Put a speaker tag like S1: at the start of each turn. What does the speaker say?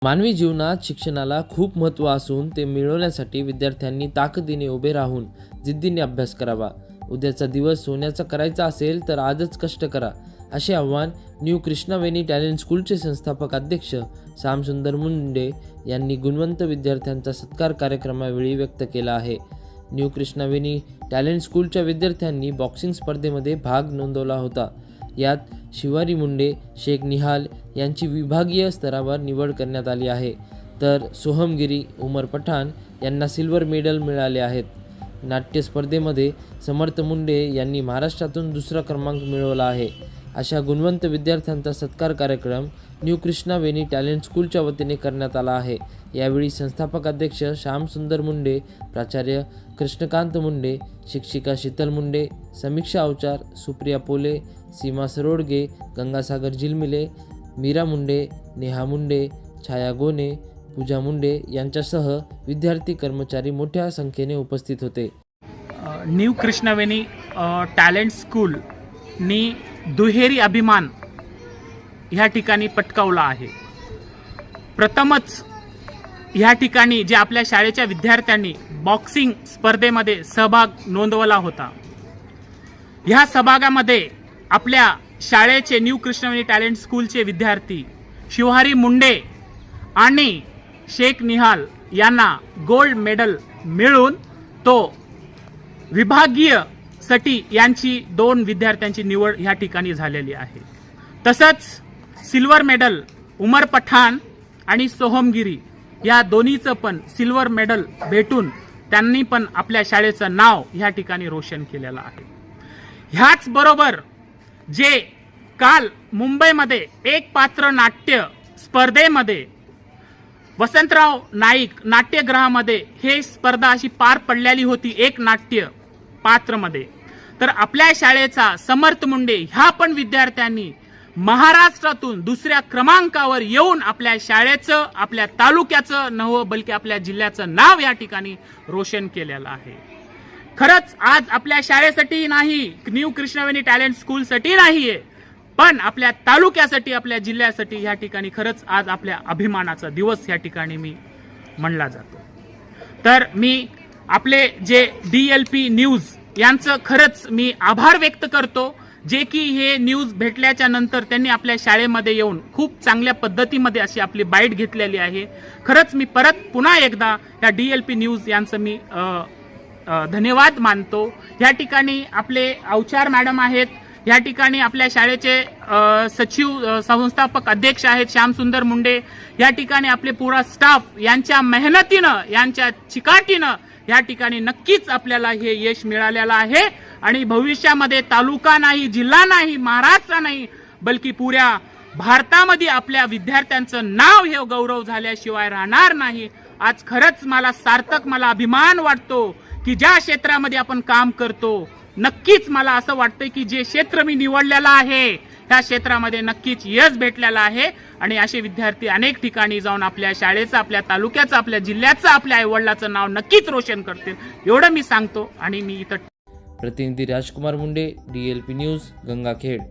S1: मानवी जीवनात शिक्षणाला खूप महत्त्व असून ते मिळवण्यासाठी विद्यार्थ्यांनी ताकदीने उभे राहून जिद्दीने अभ्यास करावा। उद्याचा दिवस सोन्याचा करायचा असेल तर आजच कष्ट करा, असे आव्हान न्यू कृष्णावेणी टॅलेंट स्कूलचे संस्थापक अध्यक्ष श्यामसुंदर मुंडे यांनी गुणवंत विद्यार्थ्यांचा सत्कार कार्यक्रमावेळी व्यक्त केला आहे। न्यू कृष्णावेणी टॅलेंट स्कूलच्या विद्यार्थ्यांनी बॉक्सिंग स्पर्धेमध्ये भाग नोंदवला होता। यात शिवारी मुंडे, शेख निहाल यांची विभागीय स्तरावर निवड करण्यात आली आहे, तर सोहम गिरी, उमर पठाण यांना सिल्वर मेडल मिळाले आहेत। नाट्य स्पर्धेमध्ये समर्थ मुंडे यांनी महाराष्ट्रातून दुसरा क्रमांक मिळवला आहे। अशा गुणवंत विद्यार्थ्यांचा सत्कार कार्यक्रम न्यू कृष्णावेणी टॅलेंट स्कूलच्या वतीने करण्यात आला आहे। यावेळी संस्थापक अध्यक्ष श्यामसुंदर मुंडे, प्राचार्य कृष्णकांत मुंडे, शिक्षिका शीतल मुंडे, समीक्षा अवचार, सुप्रिया पोले, सीमा सरोडगे, गंगासागर जिलमिले, मीरा मुंडे, नेहा मुंडे, छाया गोने, पूजा मुंडे यांच्यासह विद्यार्थी कर्मचारी मोठ्या संख्येने उपस्थित होते।
S2: न्यू कृष्णावेणी टॅलेंट स्कूल नी दुहेरी अभिमान ह्या ठिकाणी पटकावला आहे। प्रथमच ह्या ठिकाणी जे आपल्या शाळेच्या विद्यार्थ्यांनी बॉक्सिंग स्पर्धेमध्ये सहभाग नोंदवला होता, ह्या सहभागामध्ये आपल्या शाळेचे न्यू कृष्णावेणी टॅलेंट स्कूलचे विद्यार्थी शिवारी मुंडे आणि शेख निहाल यांना गोल्ड मेडल मिळून तो विभागीय साठी यांची 2 विद्यार्थ्यांची निवड ह्या ठिकाणी झालेली आहे। तसंच सिल्वर मेडल उमर पठाण आणि सोहम गिरी या दोन्हीचं पण सिल्वर मेडल भेटून त्यांनी पण आपल्या शाळेचं नाव ह्या ठिकाणी रोशन केलेलं आहे। ह्याच बरोबर जे काल मुंबईमध्ये एक पात्र नाट्य स्पर्धेमध्ये वसंतराव नाईक नाट्यगृहामध्ये हे स्पर्धा अशी पार पडलेली होती एक नाट्य पात्रमध्ये, तर आपल्या शाळेचा समर्थ मुंडे ह्या पण विद्यार्थ्यांनी महाराष्ट्रातून दुसऱ्या क्रमांकावर येऊन आपल्या शाळेचं, आपल्या तालुक्याचं नव्हे बल्कि आपल्या जिल्ह्याचं नाव या ठिकाणी रोशन केलेलं आहे। खरंच आज आपल्या शाळेसाठी नाही, न्यू कृष्णावेणी टॅलेंट स्कूलसाठी नाहीये, पण आपल्या तालुक्यासाठी, आपल्या जिल्ह्यासाठी या ठिकाणी खरंच आज आपल्या अभिमानाचा दिवस या ठिकाणी मी म्हणला जातो। तर मी आपले जे DLP न्यूज यांचं खरंच मी आभार व्यक्त करतो, जे की हे न्यूज भेटल्याच्या नंतर त्यांनी आपल्या शाळेमध्ये येऊन खूप चांगल्या पद्धतीमध्ये अशी आपली बाईट घेतलेली आहे। खरंच मी पुन्हा एकदा या DLP न्यूज यांचं मी धन्यवाद मानतो। या ठिकाणी आपले अवचार मॅडम आहेत, या ठिकाणी आपल्या शाळेचे सचिव संस्थापक अध्यक्ष आहेत श्यामसुंदर मुंडे, या ठिकाणी आपले पुरा स्टाफ यांच्या मेहनतीनं, यांच्या चिकाटीनं या ठिकाणी नक्कीच आपल्याला हे यश मिळालेलं आहे आणि भविष्यामध्ये तालुका नाही, जिल्हा नाही, महाराष्ट्र नाही, बल्कि पुऱ्या भारतामध्ये आपल्या विद्यार्थ्यांचं नाव हे गौरव झाल्याशिवाय राहणार नाही। आज खरंच मला सार्थक, मला अभिमान वाटतो की ज्या क्षेत्रामध्ये आपण काम करतो, नक्कीच मला असं वाटतं की जे क्षेत्र मी निवडलेलं आहे त्या क्षेत्रामध्ये नक्कीच यश भेटलेलं आहे आणि असे विद्यार्थी अनेक ठिकाणी जाऊन आपल्या शाळेचं, आपल्या तालुक्याचं, आपल्या जिल्ह्याचं, आपल्या आईवडिलाचं नाव नक्कीच रोशन करतील, एवढं मी सांगतो। आणि मी इथं
S1: प्रतिनिधी राजकुमार मुंडे, DLP न्यूज, गंगाखेड।